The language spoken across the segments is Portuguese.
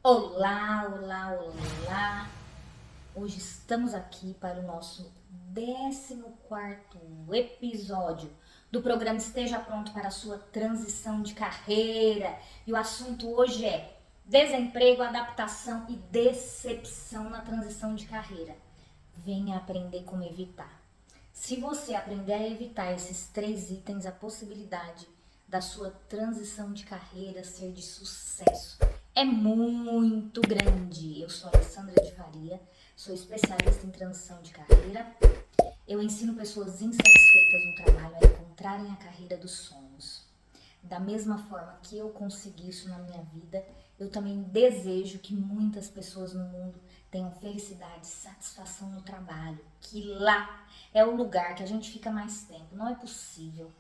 Olá, olá, olá! Hoje estamos aqui para o nosso 14º episódio do programa Esteja Pronto para a sua transição de carreira. E o assunto hoje é desemprego, adaptação e decepção na transição de carreira. Venha aprender como evitar. Se você aprender a evitar esses 3 itens, a possibilidade da sua transição de carreira ser de sucesso é muito grande. Eu sou Alessandra de Faria, sou especialista em transição de carreira. Eu ensino pessoas insatisfeitas no trabalho a encontrarem a carreira dos sonhos. Da mesma forma que eu consegui isso na minha vida, eu também desejo que muitas pessoas no mundo tenham felicidade e satisfação no trabalho, que lá é o lugar que a gente fica mais tempo. Não é possível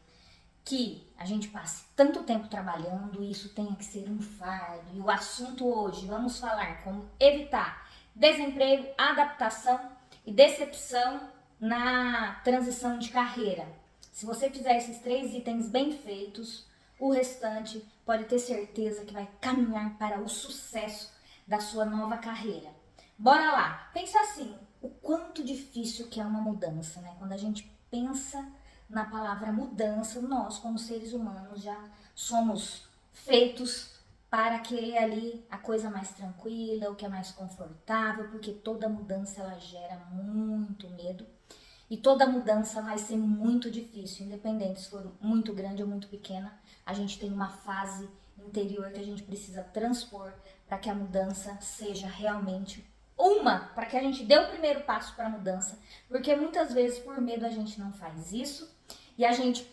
que a gente passe tanto tempo trabalhando e isso tenha que ser um fardo. E o assunto hoje, vamos falar como evitar desemprego, adaptação e decepção na transição de carreira. Se você fizer esses 3 itens bem feitos, o restante pode ter certeza que vai caminhar para o sucesso da sua nova carreira. Bora lá! Pensa assim, o quanto difícil que é uma mudança, né? Quando a gente pensa na palavra mudança, nós como seres humanos já somos feitos para querer ali a coisa mais tranquila, o que é mais confortável, porque toda mudança ela gera muito medo e toda mudança vai ser muito difícil, independente se for muito grande ou muito pequena. A gente tem uma fase interior que a gente precisa transpor para que a mudança seja realmente para que a gente dê o primeiro passo para a mudança, porque muitas vezes por medo a gente não faz isso e a gente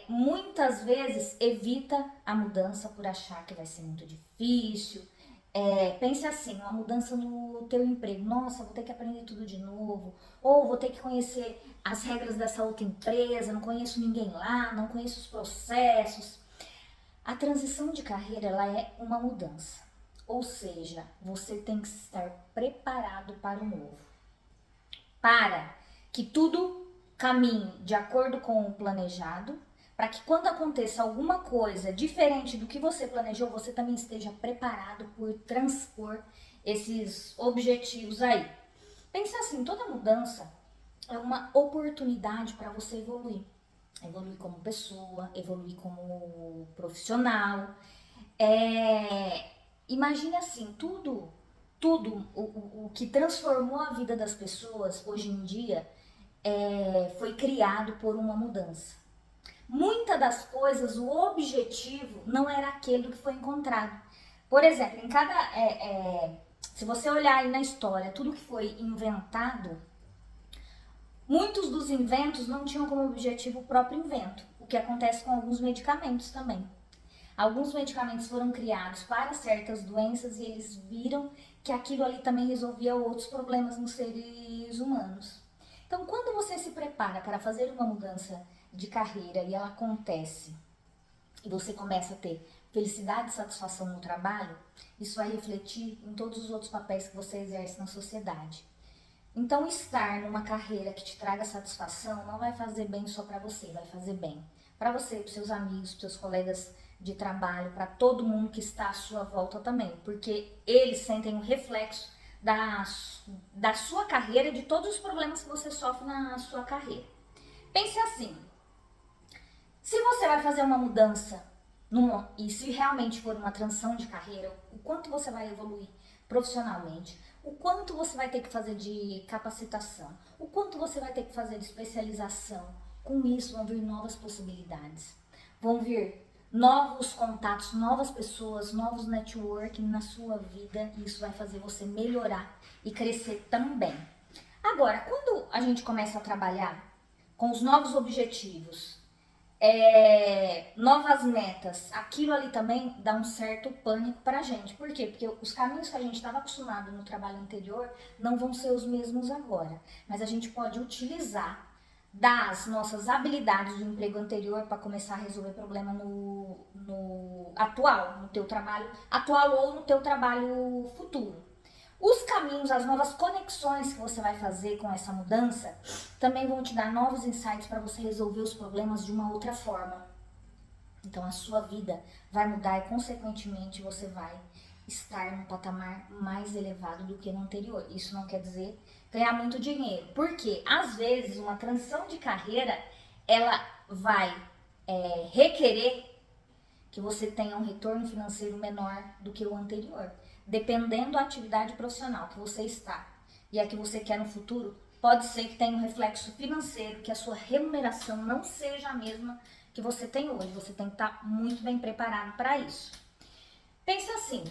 muitas vezes evita a mudança por achar que vai ser muito difícil. Pense assim, uma mudança no teu emprego. Nossa, vou ter que aprender tudo de novo. Ou vou ter que conhecer as regras dessa outra empresa, não conheço ninguém lá, não conheço os processos. A transição de carreira, ela é uma mudança. Ou seja, você tem que estar preparado para o novo. Para que tudo caminhe de acordo com o planejado, para que quando aconteça alguma coisa diferente do que você planejou, você também esteja preparado por transpor esses objetivos aí. Pensa assim, toda mudança é uma oportunidade para você evoluir. Evoluir como pessoa, evoluir como profissional. Imagine assim, tudo o que transformou a vida das pessoas hoje em dia foi criado por uma mudança. Muitas das coisas, o objetivo não era aquele que foi encontrado. Por exemplo, se você olhar aí na história, tudo que foi inventado, muitos dos inventos não tinham como objetivo o próprio invento, o que acontece com alguns medicamentos também. Alguns medicamentos foram criados para certas doenças e eles viram que aquilo ali também resolvia outros problemas nos seres humanos. Então, quando você se prepara para fazer uma mudança de carreira e ela acontece e você começa a ter felicidade e satisfação no trabalho, isso vai refletir em todos os outros papéis que você exerce na sociedade. Então, estar numa carreira que te traga satisfação não vai fazer bem só para você, vai fazer bem para você, para seus amigos, para seus colegas de trabalho, para todo mundo que está à sua volta também, porque eles sentem um reflexo da sua carreira e de todos os problemas que você sofre na sua carreira. Pense assim, se você vai fazer uma mudança e se realmente for uma transição de carreira, o quanto você vai evoluir profissionalmente, o quanto você vai ter que fazer de capacitação, o quanto você vai ter que fazer de especialização. Com isso vão vir novas possibilidades, vão vir novos contatos, novas pessoas, novos networking na sua vida e isso vai fazer você melhorar e crescer também. Agora, quando a gente começa a trabalhar com os novos objetivos, novas metas, aquilo ali também dá um certo pânico pra gente. Por quê? Porque os caminhos que a gente estava acostumado no trabalho anterior não vão ser os mesmos agora. Mas a gente pode utilizar das nossas habilidades do emprego anterior para começar a resolver problema no atual, no teu trabalho atual ou no teu trabalho futuro. Os caminhos, as novas conexões que você vai fazer com essa mudança também vão te dar novos insights para você resolver os problemas de uma outra forma. Então a sua vida vai mudar e consequentemente você vai estar num patamar mais elevado do que no anterior. Isso não quer dizer ganhar muito dinheiro, porque às vezes uma transição de carreira ela vai requerer que você tenha um retorno financeiro menor do que o anterior, dependendo da atividade profissional que você está e a que você quer no futuro. Pode ser que tenha um reflexo financeiro, que a sua remuneração não seja a mesma que você tem hoje. Você tem que estar muito bem preparado para isso. Pensa assim,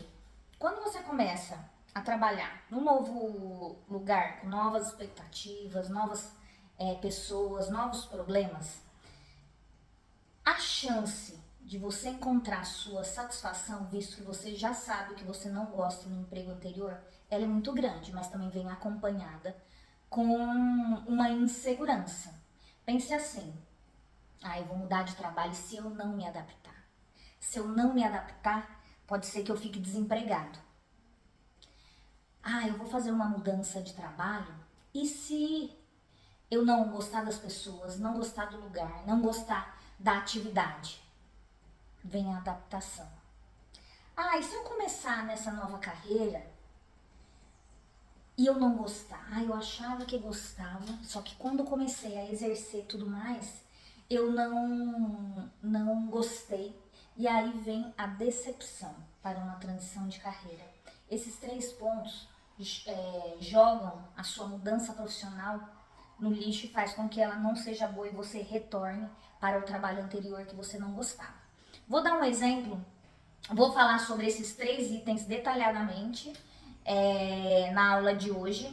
quando você começa a trabalhar num novo lugar, com novas expectativas, novas pessoas, novos problemas, a chance de você encontrar sua satisfação, visto que você já sabe que você não gosta no emprego anterior, ela é muito grande, mas também vem acompanhada com uma insegurança. Pense assim, eu vou mudar de trabalho se eu não me adaptar. Se eu não me adaptar, pode ser que eu fique desempregado. Eu vou fazer uma mudança de trabalho e se eu não gostar das pessoas, não gostar do lugar, não gostar da atividade? Vem a adaptação. E se eu começar nessa nova carreira e eu não gostar? Eu achava que gostava, só que quando comecei a exercer tudo mais, eu não gostei. E aí vem a decepção para uma transição de carreira. Esses 3 pontos jogam a sua mudança profissional no lixo e faz com que ela não seja boa e você retorne para o trabalho anterior que você não gostava. Vou dar um exemplo, vou falar sobre esses 3 itens detalhadamente na aula de hoje.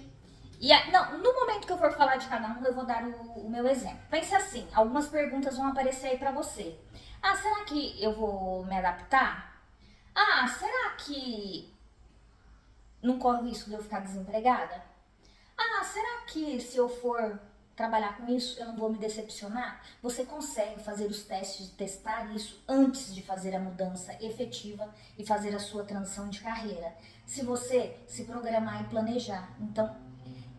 No momento que eu for falar de cada um, eu vou dar o meu exemplo. Pense assim, algumas perguntas vão aparecer aí pra você. Será que eu vou me adaptar? Será que não corre o risco de eu ficar desempregada? Será que se eu for trabalhar com isso, eu não vou me decepcionar? Você consegue fazer os testes de testar isso antes de fazer a mudança efetiva e fazer a sua transição de carreira. Se você se programar e planejar. Então,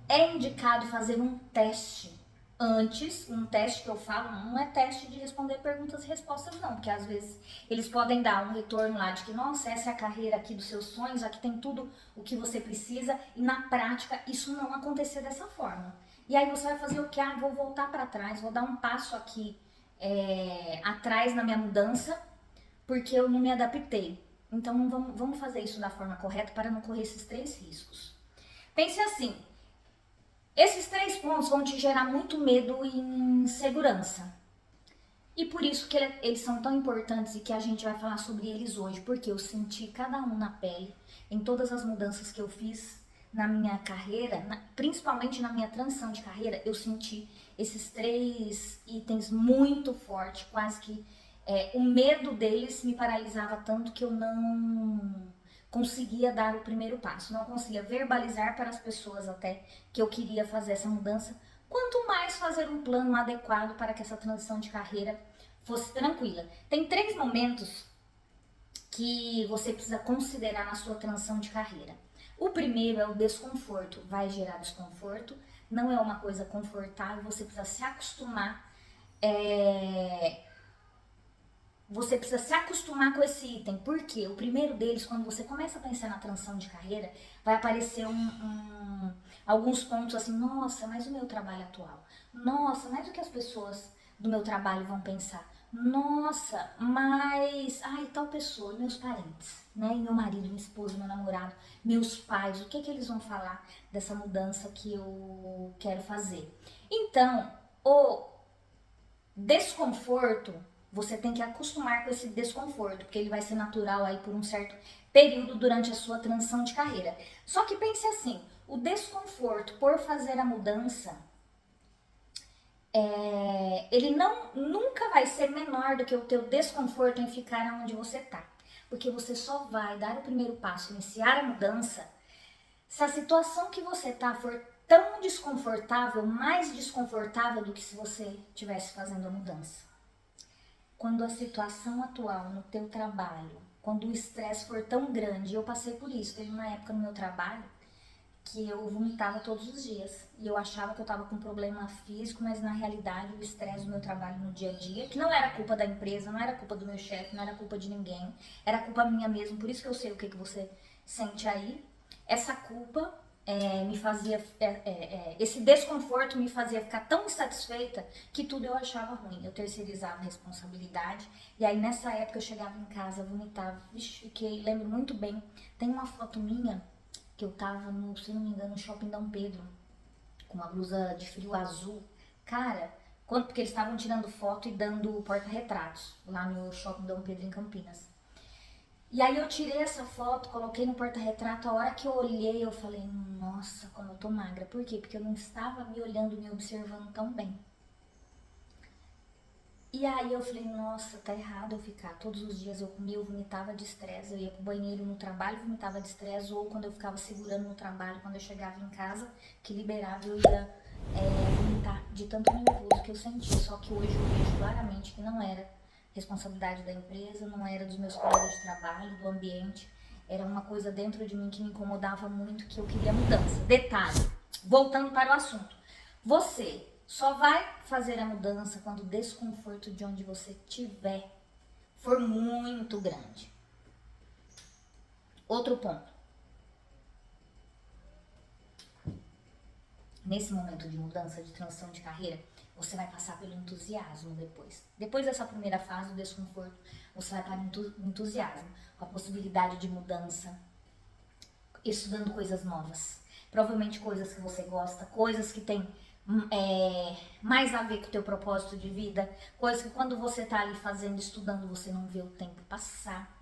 é indicado fazer um teste antes, um teste que eu falo, não é teste de responder perguntas e respostas não, porque às vezes eles podem dar um retorno lá de que, nossa, essa é a carreira aqui dos seus sonhos, aqui tem tudo o que você precisa, e na prática isso não acontecer dessa forma. E aí você vai fazer o que? Vou voltar para trás, vou dar um passo aqui atrás na minha mudança, porque eu não me adaptei. Então vamos fazer isso da forma correta para não correr esses 3 riscos. Pense assim, esses 3 pontos vão te gerar muito medo e insegurança. E por isso que eles são tão importantes e que a gente vai falar sobre eles hoje, porque eu senti cada um na pele, em todas as mudanças que eu fiz na minha carreira, principalmente na minha transição de carreira, eu senti esses 3 itens muito forte, quase que o medo deles me paralisava tanto que eu não conseguia dar o primeiro passo, não conseguia verbalizar para as pessoas até que eu queria fazer essa mudança, quanto mais fazer um plano adequado para que essa transição de carreira fosse tranquila. Tem 3 momentos que você precisa considerar na sua transição de carreira. O primeiro é o desconforto, vai gerar desconforto, não é uma coisa confortável, você precisa se acostumar Você precisa se acostumar com esse item, porque o primeiro deles, quando você começa a pensar na transição de carreira, vai aparecer alguns pontos assim, nossa, mas o meu trabalho atual, nossa, mas o que as pessoas do meu trabalho vão pensar, nossa, mas, tal pessoa, meus parentes, né, meu marido, minha esposa, meu namorado, meus pais, o que eles vão falar dessa mudança que eu quero fazer? Então, o desconforto, você tem que acostumar com esse desconforto, porque ele vai ser natural aí por um certo período durante a sua transição de carreira. Só que pense assim, o desconforto por fazer a mudança, ele nunca vai ser menor do que o teu desconforto em ficar onde você está. Porque você só vai dar o primeiro passo, iniciar a mudança, se a situação que você está for tão desconfortável, mais desconfortável do que se você estivesse fazendo a mudança. Quando a situação atual no teu trabalho, quando o estresse for tão grande, eu passei por isso, teve uma época no meu trabalho que eu vomitava todos os dias. E eu achava que eu tava com problema físico, mas na realidade o estresse do meu trabalho no dia a dia, que não era culpa da empresa, não era culpa do meu chefe, não era culpa de ninguém, era culpa minha mesmo, por isso que eu sei o que você sente aí. Essa culpa me fazia, esse desconforto me fazia ficar tão insatisfeita que tudo eu achava ruim. Eu terceirizava a responsabilidade. E aí nessa época eu chegava em casa, vomitava. Vixe, fiquei, lembro muito bem. Tem uma foto minha que eu tava no, se não me engano, no shopping Dom Pedro, com uma blusa de frio azul. Cara, porque eles estavam tirando foto e dando porta-retratos lá no shopping Dom Pedro em Campinas. E aí eu tirei essa foto, coloquei no porta-retrato, a hora que eu olhei, eu falei, nossa, como eu tô magra. Por quê? Porque eu não estava me olhando, me observando tão bem. E aí eu falei, nossa, tá errado eu ficar. Todos os dias eu comia, eu vomitava de estresse, eu ia pro banheiro no trabalho, vomitava de estresse, ou quando eu ficava segurando no trabalho, quando eu chegava em casa, que liberava, eu ia vomitar de tanto nervoso que eu sentia. Só que hoje eu vejo claramente que não era responsabilidade da empresa, não era dos meus colegas de trabalho, do ambiente. Era uma coisa dentro de mim que me incomodava muito, que eu queria mudança. Detalhe, voltando para o assunto. Você só vai fazer a mudança quando o desconforto de onde você estiver for muito grande. Outro ponto. Nesse momento de mudança, de transição de carreira, você vai passar pelo entusiasmo depois. Depois dessa primeira fase do desconforto, você vai para o entusiasmo, com a possibilidade de mudança, estudando coisas novas. Provavelmente coisas que você gosta, coisas que tem mais a ver com o teu propósito de vida, coisas que quando você tá ali fazendo, estudando, você não vê o tempo passar.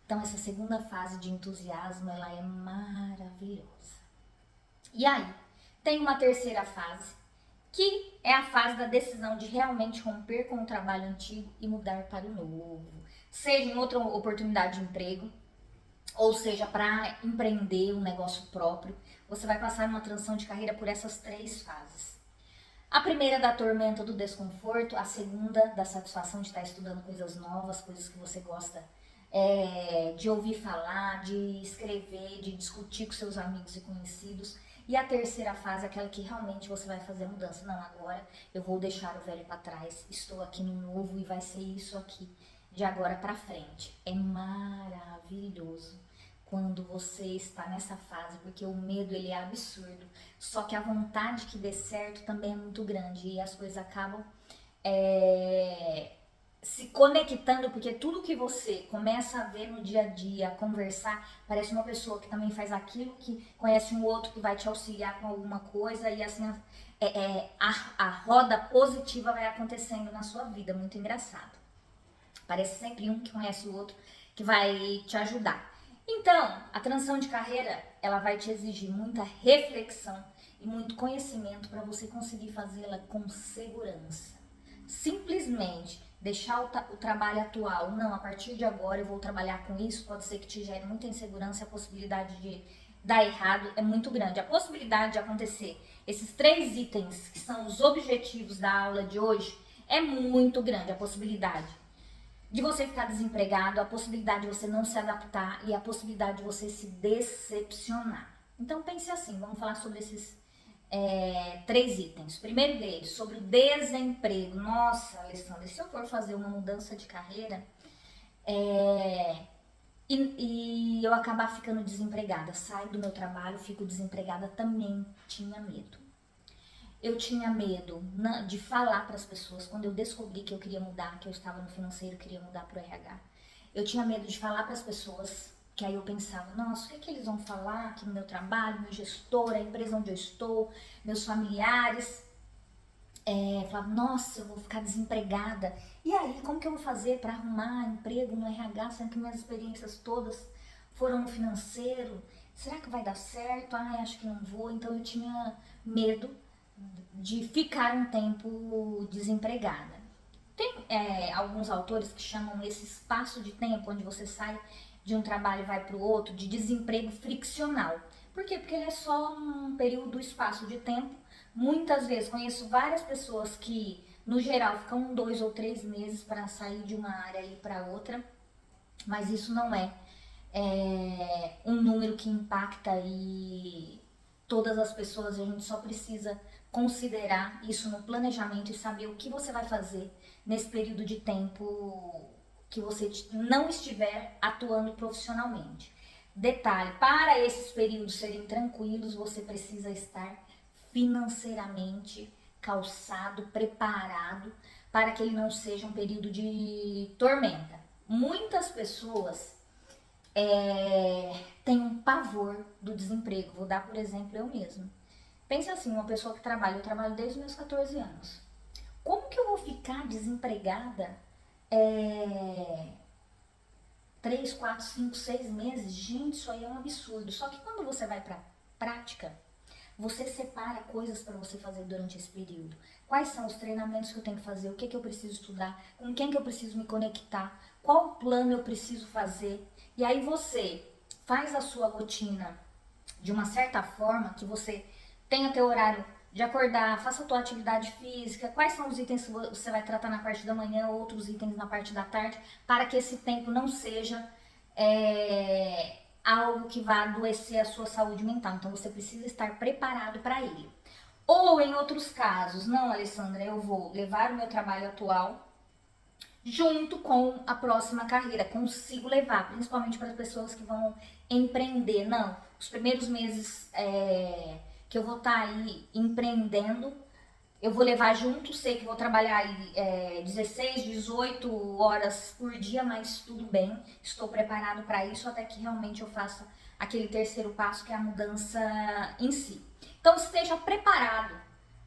Então essa segunda fase de entusiasmo, ela é maravilhosa. E aí, tem uma terceira fase, que é a fase da decisão de realmente romper com o trabalho antigo e mudar para o novo. Seja em outra oportunidade de emprego, ou seja, para empreender um negócio próprio, você vai passar numa transição de carreira por essas três fases. A primeira da tormenta do desconforto, a segunda da satisfação de estar estudando coisas novas, coisas que você gosta de ouvir falar, de escrever, de discutir com seus amigos e conhecidos. E a terceira fase, aquela que realmente você vai fazer a mudança. Não, agora eu vou deixar o velho para trás, estou aqui no novo e vai ser isso aqui de agora para frente. É maravilhoso quando você está nessa fase, porque o medo ele é absurdo, só que a vontade que dê certo também é muito grande e as coisas acabam se conectando, porque tudo que você começa a ver no dia a dia, a conversar, parece uma pessoa que também faz aquilo, que conhece um outro que vai te auxiliar com alguma coisa e assim a roda positiva vai acontecendo na sua vida, muito engraçado. Parece sempre um que conhece o outro que vai te ajudar. Então, a transição de carreira, ela vai te exigir muita reflexão e muito conhecimento para você conseguir fazê-la com segurança. Simplesmente deixar o trabalho atual, não, a partir de agora eu vou trabalhar com isso, pode ser que te gere muita insegurança e a possibilidade de dar errado é muito grande. A possibilidade de acontecer esses três itens, que são os objetivos da aula de hoje, é muito grande, a possibilidade de você ficar desempregado, a possibilidade de você não se adaptar e a possibilidade de você se decepcionar. Então pense assim, vamos falar sobre esses três itens. O primeiro deles, sobre o desemprego. Nossa, Alessandra, se eu for fazer uma mudança de carreira e eu acabar ficando desempregada, saio do meu trabalho, fico desempregada, também tinha medo. Eu tinha medo de falar para as pessoas, quando eu descobri que eu queria mudar, que eu estava no financeiro, queria mudar para o RH. Eu tinha medo de falar para as pessoas, que aí eu pensava, nossa, o que eles vão falar aqui no meu trabalho, meu gestor, a empresa onde eu estou, meus familiares. Falava, nossa, eu vou ficar desempregada. E aí, como que eu vou fazer para arrumar emprego no RH, sendo que minhas experiências todas foram no financeiro? Será que vai dar certo? Ai, acho que não vou. Então eu tinha medo de ficar um tempo desempregada. Tem alguns autores que chamam esse espaço de tempo onde você sai de um trabalho e vai para o outro de desemprego friccional. Por quê? Porque ele é só um período, espaço de tempo. Muitas vezes conheço várias pessoas que, no geral, ficam 2 ou 3 meses para sair de uma área e ir para outra, mas isso não é um número que impacta e todas as pessoas, a gente só precisa considerar isso no planejamento e saber o que você vai fazer nesse período de tempo que você não estiver atuando profissionalmente. Detalhe, para esses períodos serem tranquilos, você precisa estar financeiramente calçado, preparado, para que ele não seja um período de tormenta. Muitas pessoas têm um pavor do desemprego. Vou dar por exemplo eu mesma. Pensa assim, uma pessoa que trabalha, eu trabalho desde os meus 14 anos. Como que eu vou ficar desempregada 3, 4, 5, 6 meses? Gente, isso aí é um absurdo. Só que quando você vai pra prática, você separa coisas para você fazer durante esse período. Quais são os treinamentos que eu tenho que fazer? O que eu preciso estudar? Com quem que eu preciso me conectar? Qual plano eu preciso fazer? E aí você faz a sua rotina de uma certa forma que você tenha teu horário de acordar, faça a tua atividade física, quais são os itens que você vai tratar na parte da manhã, outros itens na parte da tarde, para que esse tempo não seja algo que vá adoecer a sua saúde mental. Então você precisa estar preparado para ele. Ou em outros casos, não, Alessandra, eu vou levar o meu trabalho atual junto com a próxima carreira, consigo levar, principalmente para as pessoas que vão empreender. Não, os primeiros meses que eu vou estar aí empreendendo, eu vou levar junto, sei que vou trabalhar aí 16, 18 horas por dia, mas tudo bem, estou preparado para isso até que realmente eu faça aquele terceiro passo, que é a mudança em si. Então esteja preparado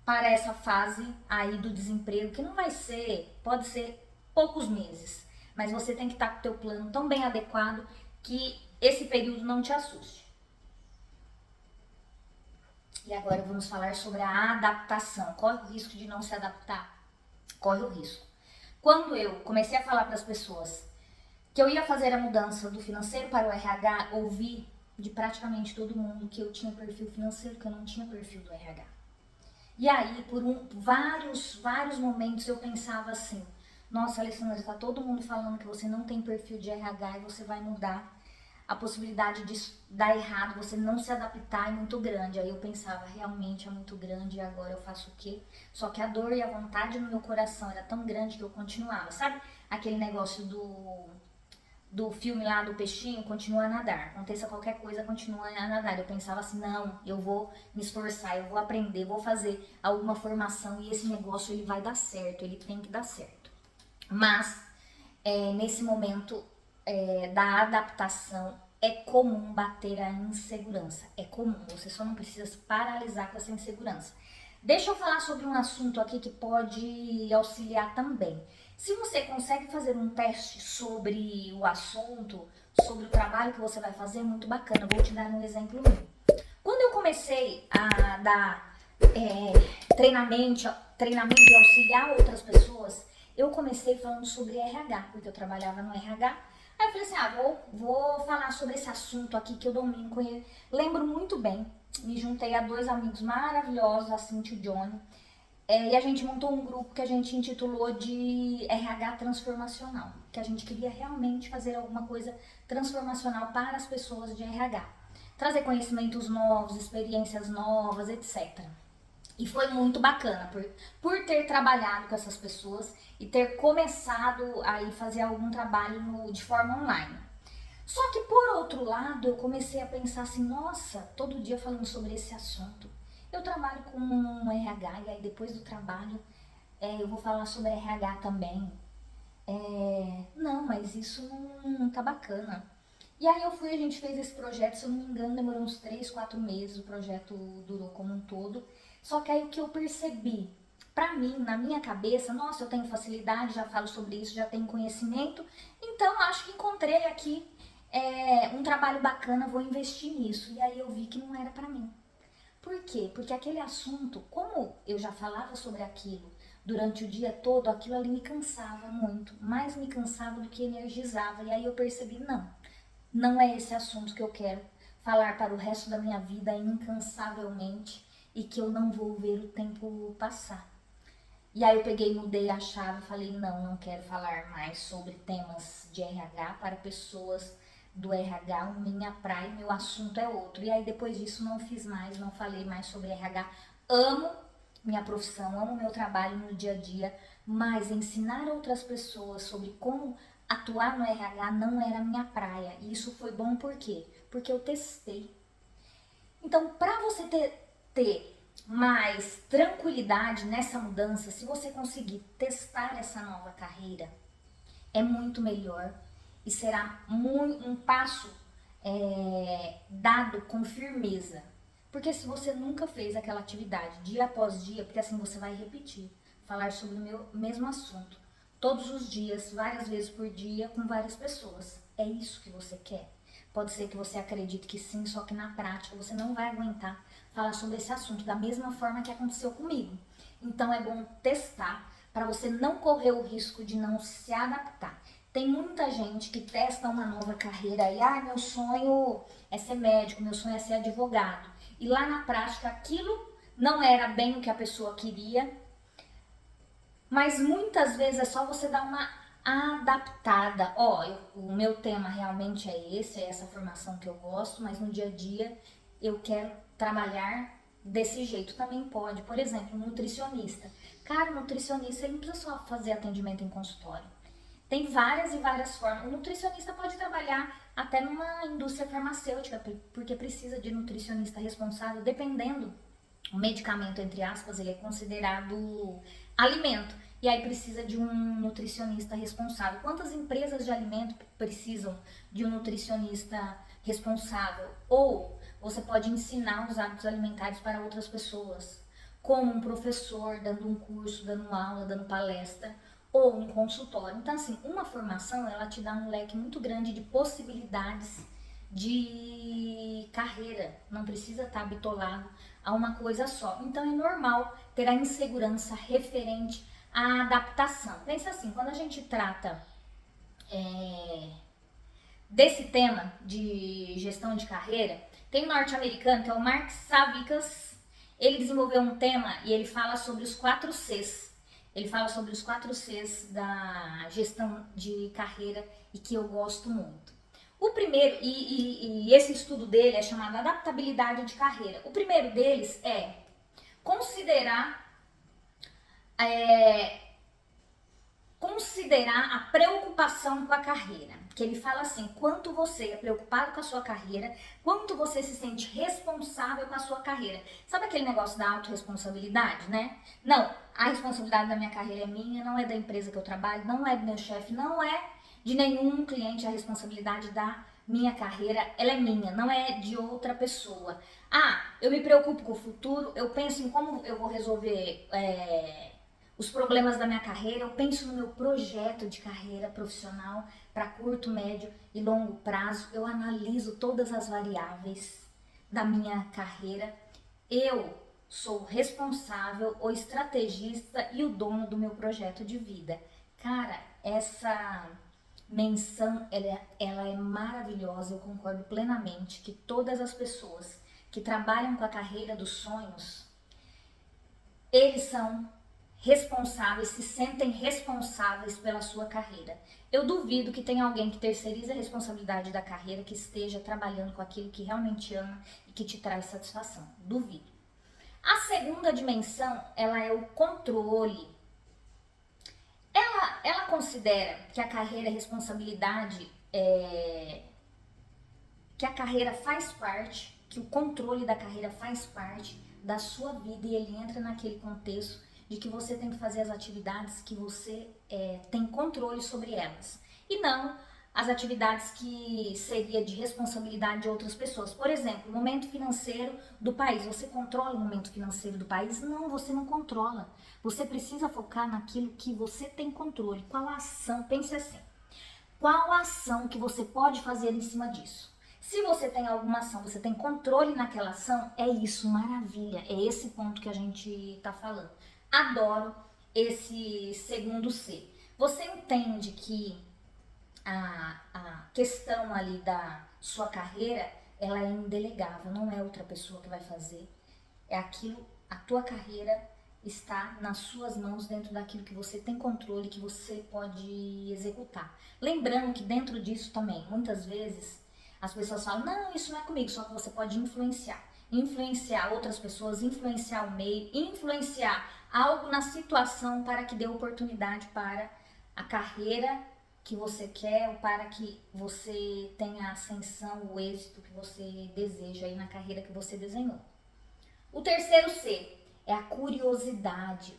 para essa fase aí do desemprego, que não vai ser, pode ser poucos meses, mas você tem que estar com o teu plano tão bem adequado que esse período não te assuste. E agora vamos falar sobre a adaptação. Corre o risco de não se adaptar? Corre o risco. Quando eu comecei a falar para as pessoas que eu ia fazer a mudança do financeiro para o RH, ouvi de praticamente todo mundo que eu tinha perfil financeiro, que eu não tinha perfil do RH. E aí, por vários momentos eu pensava assim, nossa, Alessandra, está todo mundo falando que você não tem perfil de RH e você vai mudar. A possibilidade de dar errado, você não se adaptar é muito grande. Aí eu pensava, realmente é muito grande e agora eu faço o quê? Só que a dor e a vontade no meu coração era tão grande que eu continuava. Sabe aquele negócio do filme lá do peixinho? Continua a nadar. Aconteça qualquer coisa, continua a nadar. Eu pensava assim, não, eu vou me esforçar, eu vou aprender, vou fazer alguma formação e esse negócio ele vai dar certo, ele tem que dar certo. Mas nesse momento da adaptação é comum bater a insegurança. É comum, você só não precisa se paralisar com essa insegurança. Deixa eu falar sobre um assunto aqui que pode auxiliar também. Se você consegue fazer um teste sobre o assunto, sobre o trabalho que você vai fazer, é muito bacana. Eu vou te dar um exemplo meu. Quando eu comecei a dar treinamento e auxiliar outras pessoas, eu comecei falando sobre RH, porque eu trabalhava no RH. Aí eu falei assim, vou falar sobre esse assunto aqui que eu domino. Lembro muito bem, me juntei a 2 amigos maravilhosos, a Cintia e o Johnny, e a gente montou um grupo que a gente intitulou de RH Transformacional, que a gente queria realmente fazer alguma coisa transformacional para as pessoas de RH. Trazer conhecimentos novos, experiências novas, etc. E foi muito bacana por ter trabalhado com essas pessoas e ter começado a fazer algum trabalho de forma online. Só que por outro lado, eu comecei a pensar assim, nossa, todo dia falando sobre esse assunto. Eu trabalho com um RH e aí depois do trabalho eu vou falar sobre RH também. Não, mas isso não tá bacana. E aí a gente fez esse projeto, se eu não me engano, demorou uns 3, 4 meses, o projeto durou como um todo. Só que aí o que eu percebi, pra mim, na minha cabeça, nossa, eu tenho facilidade, já falo sobre isso, já tenho conhecimento, então acho que encontrei aqui um trabalho bacana, vou investir nisso. E aí eu vi que não era pra mim. Por quê? Porque aquele assunto, como eu já falava sobre aquilo durante o dia todo, aquilo ali me cansava muito, mais me cansava do que energizava. E aí eu percebi, não é esse assunto que eu quero falar para o resto da minha vida incansavelmente e que eu não vou ver o tempo passar. E aí eu peguei, mudei a chave e falei, não quero falar mais sobre temas de RH para pessoas do RH, minha praia, meu assunto é outro. E aí depois disso não fiz mais, não falei mais sobre RH. Amo minha profissão, amo meu trabalho no dia a dia, mas ensinar outras pessoas sobre como atuar no RH não era minha praia. E isso foi bom por quê? Porque eu testei. Então, para você ter mais tranquilidade nessa mudança, se você conseguir testar essa nova carreira, é muito melhor e será um passo dado com firmeza. Porque se você nunca fez aquela atividade dia após dia, porque assim você vai repetir, falar sobre o mesmo assunto todos os dias, várias vezes por dia, com várias pessoas. É isso que você quer? Pode ser que você acredite que sim, só que na prática você não vai aguentar falar sobre esse assunto da mesma forma que aconteceu comigo. Então é bom testar para você não correr o risco de não se adaptar. Tem muita gente que testa uma nova carreira e, meu sonho é ser médico, meu sonho é ser advogado. E lá na prática aquilo não era bem o que a pessoa queria, mas muitas vezes é só você dar uma adaptada. O meu tema realmente é esse, é essa formação que eu gosto, mas no dia a dia eu quero trabalhar desse jeito. Também pode, por exemplo, um nutricionista. Cara, o nutricionista ele não precisa só fazer atendimento em consultório. Tem várias e várias formas. O nutricionista pode trabalhar até numa indústria farmacêutica, porque precisa de nutricionista responsável, dependendo. O medicamento, entre aspas, ele é considerado alimento. E aí precisa de um nutricionista responsável. Quantas empresas de alimento precisam de um nutricionista responsável? Ou você pode ensinar os hábitos alimentares para outras pessoas, como um professor dando um curso, dando uma aula, dando palestra, ou um consultório. Então, assim, uma formação, ela te dá um leque muito grande de possibilidades de carreira. Não precisa estar bitolado a uma coisa só. Então, é normal ter a insegurança referente à adaptação. Pensa assim, quando a gente trata desse tema de gestão de carreira, tem um norte-americano que é o Mark Savikas. Ele desenvolveu um tema e ele fala sobre os 4 Cs. Ele fala sobre os 4 Cs da gestão de carreira e que eu gosto muito. O primeiro, e esse estudo dele é chamado adaptabilidade de carreira. O primeiro deles é considerar a preocupação com a carreira. Que ele fala assim, quanto você é preocupado com a sua carreira, quanto você se sente responsável com a sua carreira. Sabe aquele negócio da autorresponsabilidade, né? Não, a responsabilidade da minha carreira é minha, não é da empresa que eu trabalho, não é do meu chefe, não é de nenhum cliente. A responsabilidade da minha carreira, ela é minha, não é de outra pessoa. Eu me preocupo com o futuro, eu penso em como eu vou resolver os problemas da minha carreira, eu penso no meu projeto de carreira profissional para curto, médio e longo prazo, eu analiso todas as variáveis da minha carreira, eu sou responsável, o estrategista e o dono do meu projeto de vida. Cara, essa menção, ela é maravilhosa, eu concordo plenamente que todas as pessoas que trabalham com a carreira dos sonhos, eles são responsáveis, se sentem responsáveis pela sua carreira. Eu duvido que tenha alguém que terceirize a responsabilidade da carreira, que esteja trabalhando com aquilo que realmente ama e que te traz satisfação. Duvido. A segunda dimensão, ela é o controle. Ela considera que a carreira é responsabilidade, que a carreira faz parte, que o controle da carreira faz parte da sua vida e ele entra naquele contexto de que você tem que fazer as atividades que você tem controle sobre elas e não as atividades que seria de responsabilidade de outras pessoas. Por exemplo, o momento financeiro do país. Você controla o momento financeiro do país? Não, você não controla. Você precisa focar naquilo que você tem controle. Qual a ação? Pense assim. Qual a ação que você pode fazer em cima disso? Se você tem alguma ação, você tem controle naquela ação, é isso, maravilha. É esse ponto que a gente está falando. Adoro esse segundo C. Você entende que a questão ali da sua carreira, ela é indelegável, não é outra pessoa que vai fazer. É aquilo, a tua carreira está nas suas mãos, dentro daquilo que você tem controle, que você pode executar. Lembrando que dentro disso também, muitas vezes, As pessoas falam, não, isso não é comigo, só que você pode influenciar. Influenciar outras pessoas, influenciar o meio, influenciar algo na situação para que dê oportunidade para a carreira que você quer ou para que você tenha a ascensão, o êxito que você deseja aí na carreira que você desenhou. O terceiro C é a curiosidade,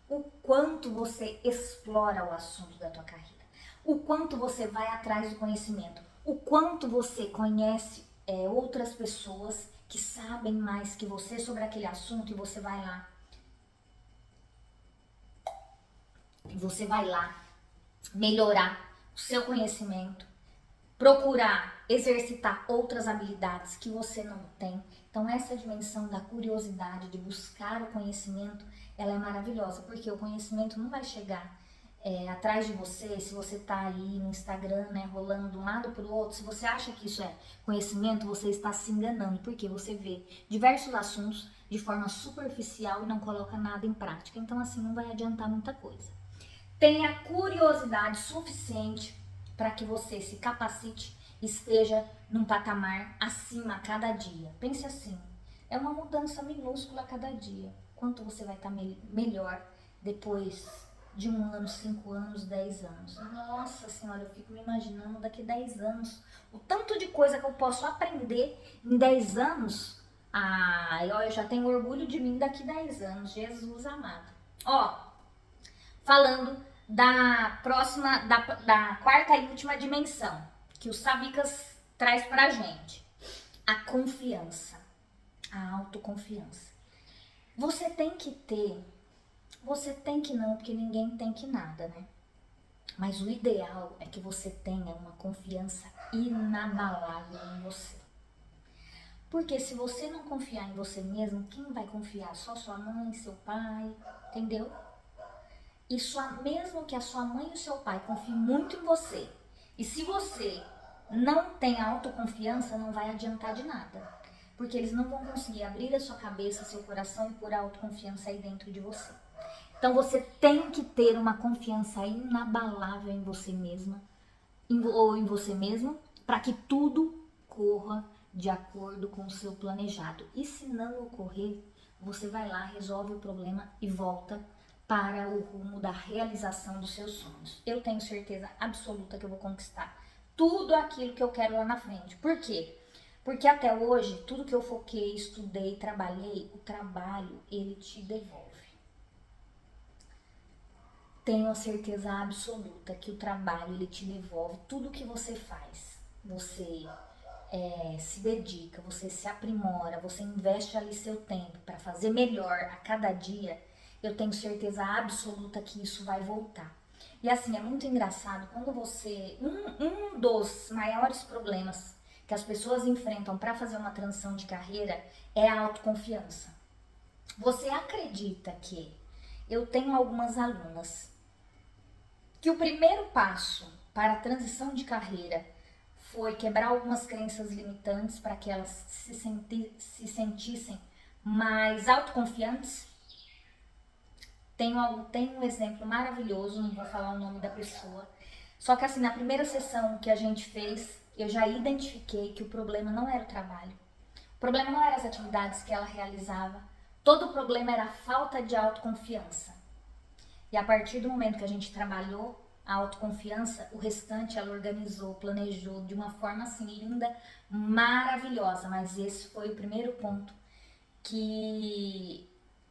o quanto você explora o assunto da tua carreira, o quanto você vai atrás do conhecimento, o quanto você conhece outras pessoas que sabem mais que você sobre aquele assunto e você vai lá. Você vai lá melhorar o seu conhecimento, procurar exercitar outras habilidades que você não tem. Então essa dimensão da curiosidade, de buscar o conhecimento, ela é maravilhosa, porque o conhecimento não vai chegar atrás de você se você tá aí no Instagram, né, rolando de um lado para o outro. Se você acha que isso é conhecimento, você está se enganando, porque você vê diversos assuntos de forma superficial e não coloca nada em prática. Então assim não vai adiantar muita coisa. Tenha curiosidade suficiente para que você se capacite e esteja num patamar acima a cada dia. Pense assim, é uma mudança minúscula a cada dia. Quanto você vai estar melhor depois de 1 ano, 5 anos, 10 anos. Nossa senhora, eu fico me imaginando daqui 10 anos. O tanto de coisa que eu posso aprender em 10 anos. Ah, eu já tenho orgulho de mim daqui 10 anos. Jesus amado. Ó, falando da próxima, da quarta e última dimensão, que o Savickas traz pra gente. A confiança, a autoconfiança. Você tem que ter, você tem que não, porque ninguém tem que nada, né? Mas o ideal é que você tenha uma confiança inabalável em você. Porque se você não confiar em você mesmo, quem vai confiar? Só sua mãe, seu pai, entendeu? E mesmo que a sua mãe e o seu pai confiem muito em você, e se você não tem autoconfiança, não vai adiantar de nada. Porque eles não vão conseguir abrir a sua cabeça, seu coração e pôr a autoconfiança aí dentro de você. Então você tem que ter uma confiança inabalável em você mesma, ou em você mesmo, para que tudo corra de acordo com o seu planejado. E se não ocorrer, você vai lá, resolve o problema e volta para o rumo da realização dos seus sonhos. Eu tenho certeza absoluta que eu vou conquistar tudo aquilo que eu quero lá na frente. Por quê? Porque até hoje, tudo que eu foquei, estudei, trabalhei, o trabalho, ele te devolve. Tenho a certeza absoluta que o trabalho, ele te devolve tudo que você faz. Você se dedica, você se aprimora, você investe ali seu tempo para fazer melhor a cada dia. Eu tenho certeza absoluta que isso vai voltar. E assim, é muito engraçado quando você... Um dos maiores problemas que as pessoas enfrentam para fazer uma transição de carreira é a autoconfiança. Você acredita que... Eu tenho algumas alunas que o primeiro passo para a transição de carreira foi quebrar algumas crenças limitantes para que elas se sentissem mais autoconfiantes. Tem um exemplo maravilhoso, não vou falar o nome da pessoa. Só que assim, na primeira sessão que a gente fez, eu já identifiquei que o problema não era o trabalho. O problema não eram as atividades que ela realizava. Todo o problema era a falta de autoconfiança. E a partir do momento que a gente trabalhou a autoconfiança, o restante ela organizou, planejou de uma forma assim linda, maravilhosa. Mas esse foi o primeiro ponto que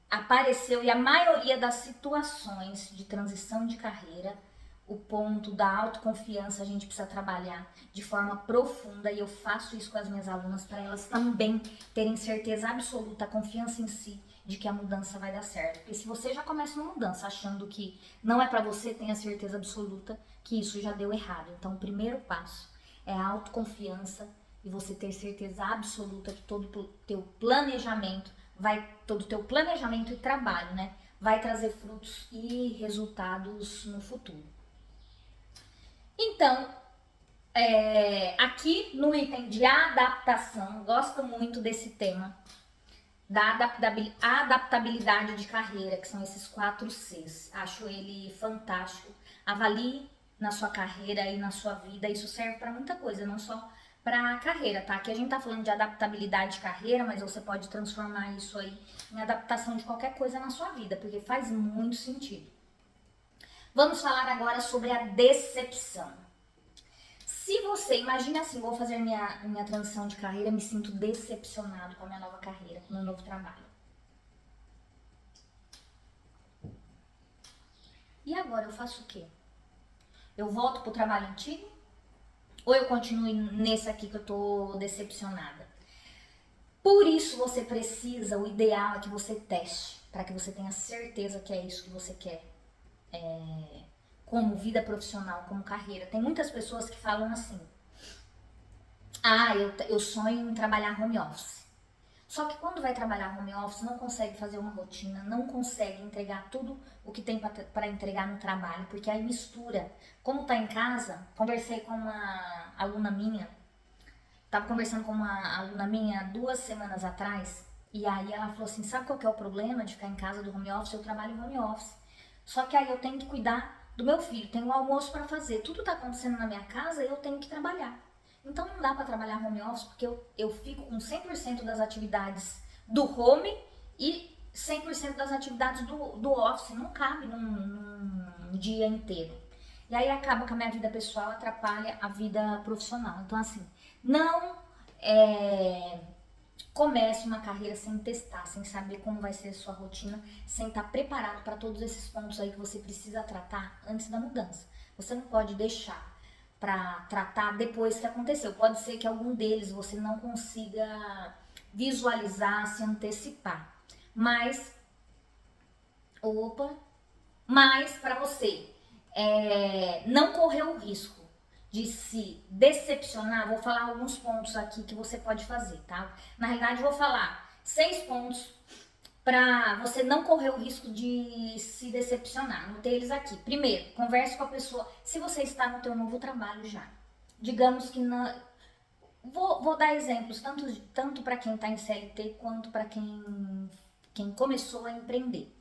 apareceu, e a maioria das situações de transição de carreira, o ponto da autoconfiança a gente precisa trabalhar de forma profunda, e eu faço isso com as minhas alunas para elas também terem certeza absoluta, confiança em si, de que a mudança vai dar certo. Porque se você já começa uma mudança achando que não é para você, tenha certeza absoluta que isso já deu errado. Então o primeiro passo é a autoconfiança e você ter certeza absoluta que todo o teu planejamento todo o teu planejamento e trabalho, né, vai trazer frutos e resultados no futuro. Então, aqui no item de adaptação, gosto muito desse tema da adaptabilidade de carreira, que são esses 4 Cs. Acho ele fantástico. Avalie na sua carreira e na sua vida. Isso serve para muita coisa, não só para carreira, tá? Aqui a gente tá falando de adaptabilidade de carreira, mas você pode transformar isso aí em adaptação de qualquer coisa na sua vida, porque faz muito sentido. Vamos falar agora sobre a decepção. Se você, imagina assim, vou fazer minha transição de carreira, me sinto decepcionado com a minha nova carreira, com o meu novo trabalho. E agora eu faço o quê? Eu volto pro trabalho antigo? Ou eu continuo nesse aqui que eu tô decepcionada? Por isso você precisa, o ideal é que você teste, para que você tenha certeza que é isso que você quer. Como vida profissional, como carreira. Tem muitas pessoas que falam assim, eu sonho em trabalhar home office. Só que quando vai trabalhar home office, não consegue fazer uma rotina, não consegue entregar tudo o que tem para entregar no trabalho, porque aí mistura. Como tá em casa, conversei com uma aluna minha, tava conversando com uma aluna minha 2 semanas atrás, e aí ela falou assim, sabe qual que é o problema de ficar em casa do home office? Eu trabalho em home office. Só que aí eu tenho que cuidar do meu filho, tenho um almoço para fazer, tudo tá acontecendo na minha casa e eu tenho que trabalhar. Então não dá para trabalhar home office porque eu fico com 100% das atividades do home e 100% das atividades do office. Não cabe num dia inteiro. E aí acaba que a minha vida pessoal atrapalha a vida profissional. Então assim, não comece uma carreira sem testar, sem saber como vai ser a sua rotina, sem estar preparado para todos esses pontos aí que você precisa tratar antes da mudança. Você não pode deixar para tratar depois que aconteceu. Pode ser que algum deles você não consiga visualizar, se antecipar. Mas para você não correr o risco de se decepcionar, vou falar alguns pontos aqui que você pode fazer, tá? Na realidade, vou falar 6 pontos para você não correr o risco de se decepcionar. Anotei eles aqui. Primeiro, converse com a pessoa. Se você está no teu novo trabalho já, digamos que não. Vou dar exemplos tanto para quem está em CLT quanto para quem começou a empreender.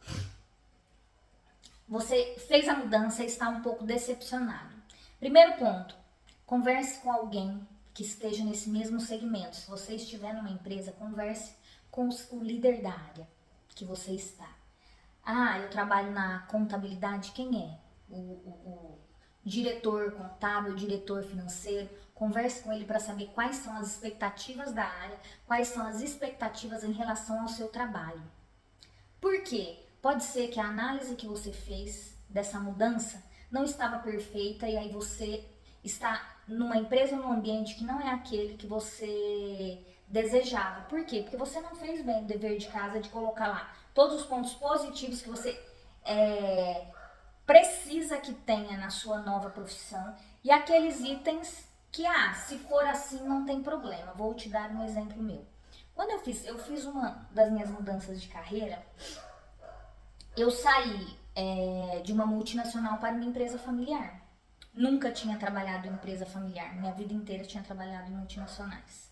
Você fez a mudança e está um pouco decepcionado. Primeiro ponto, converse com alguém que esteja nesse mesmo segmento. Se você estiver numa empresa, converse com o líder da área que você está. Eu trabalho na contabilidade, quem é? O diretor contábil, o diretor financeiro. Converse com ele para saber quais são as expectativas da área, quais são as expectativas em relação ao seu trabalho. Por quê? Pode ser que a análise que você fez dessa mudança não estava perfeita e aí você está numa empresa, num ambiente que não é aquele que você desejava. Por quê? Porque você não fez bem o dever de casa de colocar lá todos os pontos positivos que você precisa que tenha na sua nova profissão e aqueles itens que, se for assim não tem problema. Vou te dar um exemplo meu. Quando eu fiz uma das minhas mudanças de carreira, eu saí de uma multinacional para uma empresa familiar. Nunca tinha trabalhado em empresa familiar, minha vida inteira tinha trabalhado em multinacionais.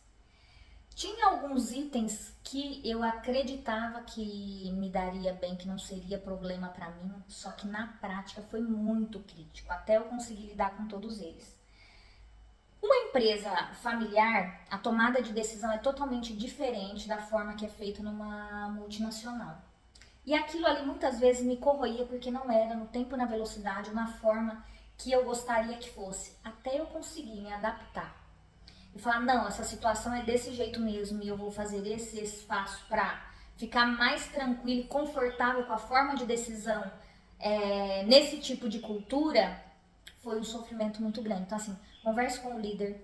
Tinha alguns itens que eu acreditava que me daria bem, que não seria problema para mim, só que na prática foi muito crítico, até eu conseguir lidar com todos eles. Uma empresa familiar, a tomada de decisão é totalmente diferente da forma que é feita numa multinacional. E aquilo ali muitas vezes me corroía porque não era no tempo, na velocidade ou na forma que eu gostaria que fosse, até eu conseguir me adaptar. E falar, não, essa situação é desse jeito mesmo e eu vou fazer esse espaço para ficar mais tranquilo e confortável com a forma de decisão nesse tipo de cultura, foi um sofrimento muito grande. Então assim, converse com o líder,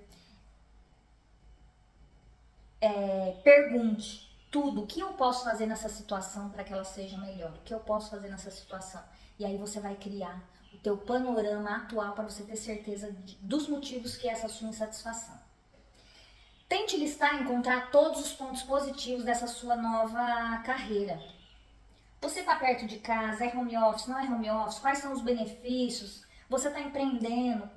pergunte tudo, o que eu posso fazer nessa situação para que ela seja melhor, o que eu posso fazer nessa situação. E aí você vai criar o teu panorama atual para você ter certeza dos motivos que é essa sua insatisfação. Tente listar e encontrar todos os pontos positivos dessa sua nova carreira. Você está perto de casa, é home office, não é home office? Quais são os benefícios? Você está empreendendo?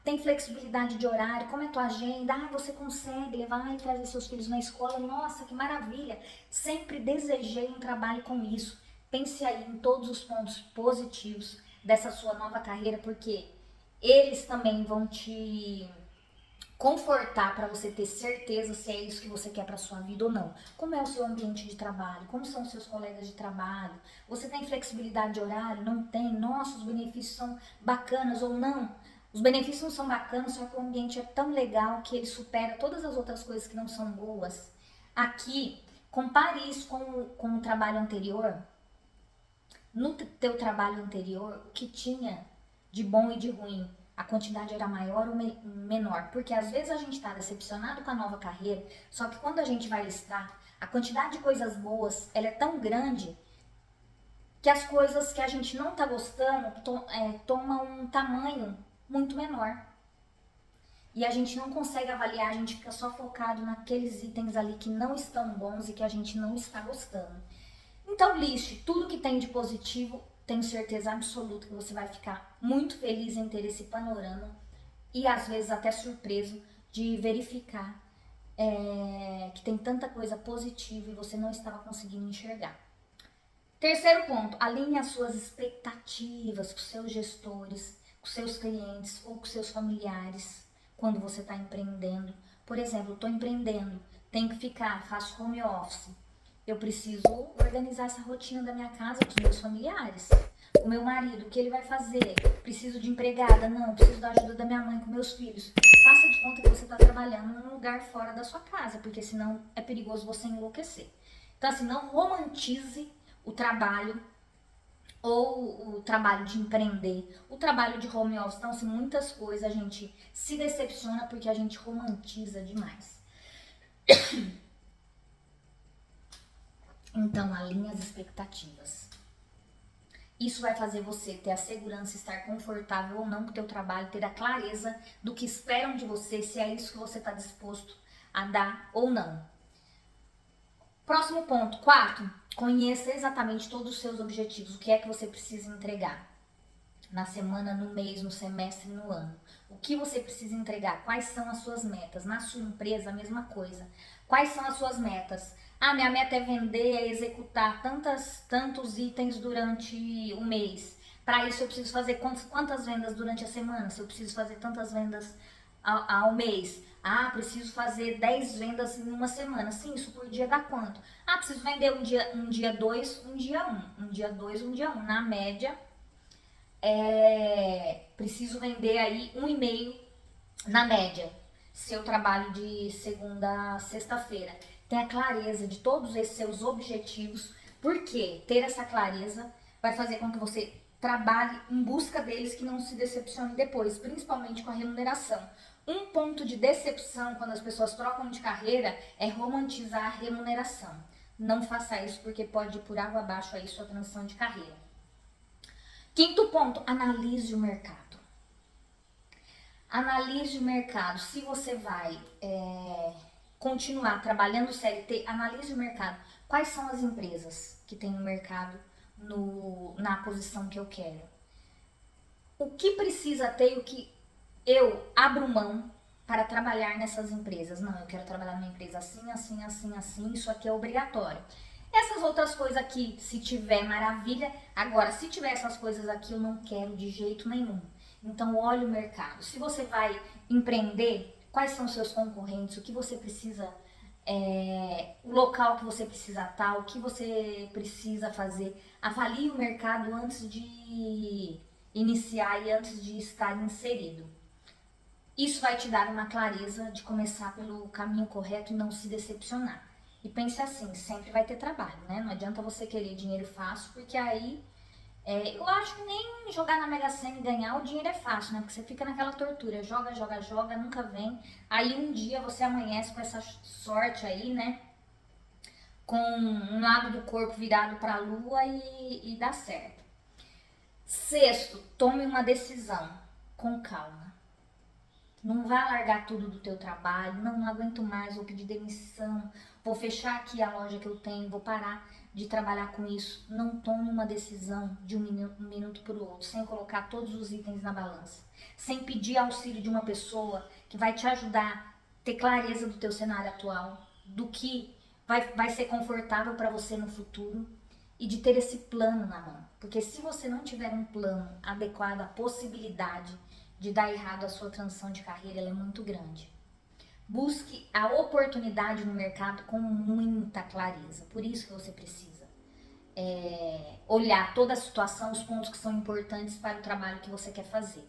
Tem flexibilidade de horário? Como é a tua agenda? Você consegue levar e trazer seus filhos na escola? Nossa, que maravilha! Sempre desejei um trabalho com isso. Pense aí em todos os pontos positivos dessa sua nova carreira, porque eles também vão te confortar para você ter certeza se é isso que você quer para sua vida ou não. Como é o seu ambiente de trabalho? Como são os seus colegas de trabalho? Você tem flexibilidade de horário? Não tem? Nossa, os benefícios são bacanas ou não? Os benefícios não são bacanas, só que o ambiente é tão legal que ele supera todas as outras coisas que não são boas. Aqui, compare isso com o trabalho anterior. No teu trabalho anterior, o que tinha de bom e de ruim? A quantidade era maior ou menor? Porque às vezes a gente está decepcionado com a nova carreira, só que quando a gente vai listar, a quantidade de coisas boas, ela é tão grande que as coisas que a gente não está gostando tomam um tamanho muito menor. E a gente não consegue avaliar, a gente fica só focado naqueles itens ali que não estão bons e que a gente não está gostando. Então liste tudo que tem de positivo, tenho certeza absoluta que você vai ficar muito feliz em ter esse panorama e às vezes até surpreso de verificar que tem tanta coisa positiva e você não estava conseguindo enxergar. Terceiro ponto, alinhe as suas expectativas com seus gestores, com seus clientes ou com seus familiares quando você está empreendendo. Por exemplo, estou empreendendo, tenho que ficar, faço home office. Eu preciso organizar essa rotina da minha casa com os meus familiares. O meu marido, o que ele vai fazer? Preciso de empregada? Não, preciso da ajuda da minha mãe com meus filhos. Faça de conta que você está trabalhando num lugar fora da sua casa, porque senão é perigoso você enlouquecer. Então assim, não romantize o trabalho ou o trabalho de empreender, o trabalho de home office. Então assim, muitas coisas a gente se decepciona porque a gente romantiza demais. Então, alinhe as expectativas. Isso vai fazer você ter a segurança, estar confortável ou não com o teu trabalho, ter a clareza do que esperam de você, se é isso que você está disposto a dar ou não. Próximo ponto, quarto, conheça exatamente todos os seus objetivos, o que é que você precisa entregar na semana, no mês, no semestre, no ano. O que você precisa entregar, quais são as suas metas. Na sua empresa, a mesma coisa. Quais são as suas metas? Ah, minha meta é vender, é executar tantos itens durante o mês. Para isso eu preciso fazer quantas vendas durante a semana? Se eu preciso fazer tantas vendas ao mês. Ah, preciso fazer 10 vendas em uma semana. Sim, isso por dia dá quanto? Ah, preciso vender um dia 2, um dia 1. Um dia 2, um dia 1. Na média, preciso vender aí 1,5 na média, se eu trabalho de segunda a sexta-feira. Tenha clareza de todos esses seus objetivos, porque ter essa clareza vai fazer com que você trabalhe em busca deles, que não se decepcione depois, principalmente com a remuneração. Um ponto de decepção quando as pessoas trocam de carreira é romantizar a remuneração. Não faça isso, porque pode ir por água abaixo aí sua transição de carreira. Quinto ponto, analise o mercado. Analise o mercado. Se você vai continuar trabalhando CLT, analise o mercado. Quais são as empresas que tem no mercado na posição que eu quero? O que precisa ter e o que eu abro mão para trabalhar nessas empresas? Não, eu quero trabalhar numa empresa assim, assim, assim, assim, isso aqui é obrigatório. Essas outras coisas aqui, se tiver, maravilha. Agora, se tiver essas coisas aqui, eu não quero de jeito nenhum. Então, olhe o mercado. Se você vai empreender, quais são os seus concorrentes, o que você precisa, o local que você precisa estar, o que você precisa fazer. Avalie o mercado antes de iniciar e antes de estar inserido. Isso vai te dar uma clareza de começar pelo caminho correto e não se decepcionar. E pense assim, sempre vai ter trabalho, né? Não adianta você querer dinheiro fácil, porque aí, eu acho que nem jogar na Mega Sena e ganhar o dinheiro é fácil, né? Porque você fica naquela tortura, joga, joga, joga, nunca vem. Aí um dia você amanhece com essa sorte aí, né? Com um lado do corpo virado para a lua e dá certo. Sexto, tome uma decisão com calma. Não vá largar tudo do teu trabalho, não aguento mais, vou pedir demissão, vou fechar aqui a loja que eu tenho, vou parar de trabalhar com isso. Não tome uma decisão de um minuto para o outro, sem colocar todos os itens na balança, sem pedir auxílio de uma pessoa que vai te ajudar a ter clareza do teu cenário atual, do que vai ser confortável para você no futuro e de ter esse plano na mão. Porque se você não tiver um plano adequado à possibilidade de dar errado a sua transição de carreira, ela é muito grande. Busque a oportunidade no mercado com muita clareza. Por isso que você precisa olhar toda a situação, os pontos que são importantes para o trabalho que você quer fazer.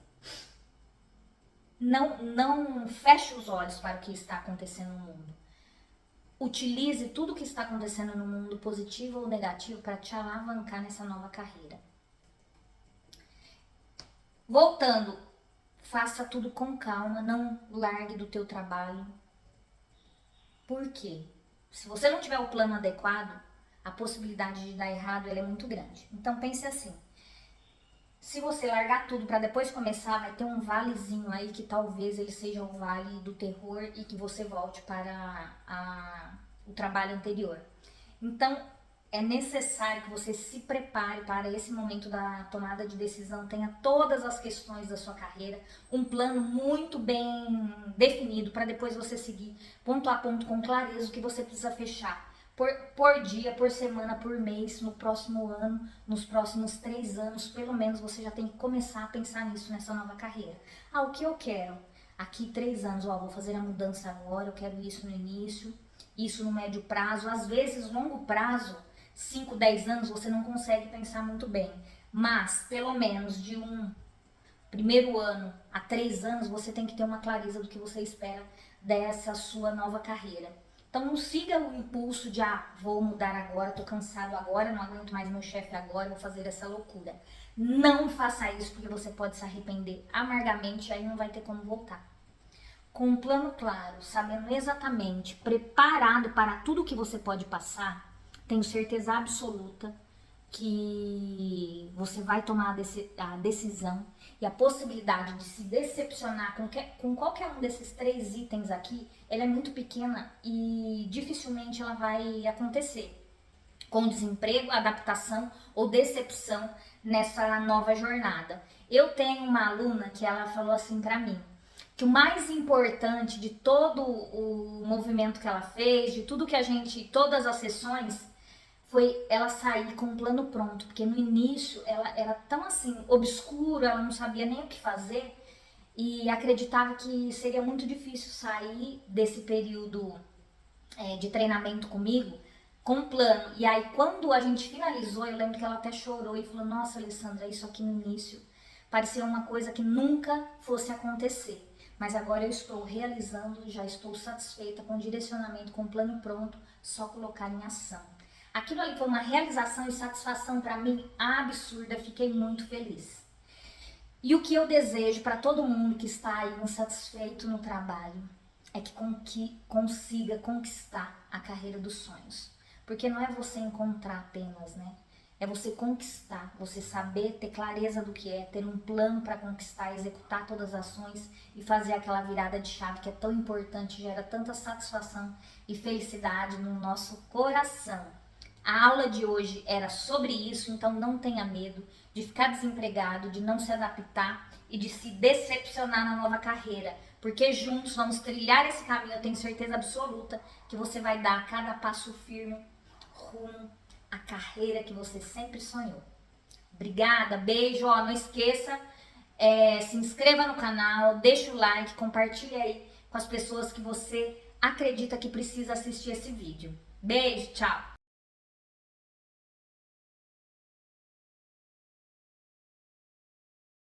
Não feche os olhos para o que está acontecendo no mundo. Utilize tudo o que está acontecendo no mundo, positivo ou negativo, para te alavancar nessa nova carreira. Voltando, faça tudo com calma, não largue do teu trabalho. Por quê? Se você não tiver o plano adequado, a possibilidade de dar errado ela é muito grande. Então pense assim, se você largar tudo para depois começar, vai ter um valezinho aí que talvez ele seja o vale do terror e que você volte para o trabalho anterior. Então, é necessário que você se prepare para esse momento da tomada de decisão, tenha todas as questões da sua carreira, um plano muito bem definido para depois você seguir ponto a ponto com clareza o que você precisa fechar. Por dia, por semana, por mês, no próximo ano, nos próximos 3 anos, pelo menos você já tem que começar a pensar nisso, nessa nova carreira. O que eu quero? Aqui 3 anos, vou fazer a mudança agora, eu quero isso no início, isso no médio prazo. Às vezes, longo prazo, 5, 10 anos, você não consegue pensar muito bem. Mas, pelo menos de um primeiro ano a 3 anos, você tem que ter uma clareza do que você espera dessa sua nova carreira. Então não siga o impulso de, vou mudar agora, tô cansado agora, não aguento mais meu chefe agora, vou fazer essa loucura. Não faça isso, porque você pode se arrepender amargamente e aí não vai ter como voltar. Com um plano claro, sabendo exatamente, preparado para tudo que você pode passar, tenho certeza absoluta que você vai tomar a decisão e a possibilidade de se decepcionar com qualquer um desses 3 itens aqui, ela é muito pequena e dificilmente ela vai acontecer. Com desemprego, adaptação ou decepção nessa nova jornada. Eu tenho uma aluna que ela falou assim para mim, que o mais importante de todo o movimento que ela fez, de tudo que todas as sessões, foi ela sair com um plano pronto, porque no início ela era tão assim, obscuro, ela não sabia nem o que fazer e acreditava que seria muito difícil sair desse período de treinamento comigo com um plano. E aí quando a gente finalizou, eu lembro que ela até chorou e falou, nossa, Alessandra, isso aqui no início parecia uma coisa que nunca fosse acontecer. Mas agora eu estou realizando, já estou satisfeita com o direcionamento, com o plano pronto, só colocar em ação. Aquilo ali foi uma realização e satisfação para mim absurda, fiquei muito feliz. E o que eu desejo para todo mundo que está aí insatisfeito no trabalho é que consiga conquistar a carreira dos sonhos. Porque não é você encontrar apenas, né? É você conquistar, você saber, ter clareza do que é, ter um plano para conquistar, executar todas as ações e fazer aquela virada de chave que é tão importante, gera tanta satisfação e felicidade no nosso coração. A aula de hoje era sobre isso, então não tenha medo de ficar desempregado, de não se adaptar e de se decepcionar na nova carreira, porque juntos vamos trilhar esse caminho. Eu tenho certeza absoluta que você vai dar cada passo firme rumo à carreira que você sempre sonhou. Obrigada, beijo, não esqueça, se inscreva no canal, deixa o like, compartilhe aí com as pessoas que você acredita que precisa assistir esse vídeo. Beijo, tchau!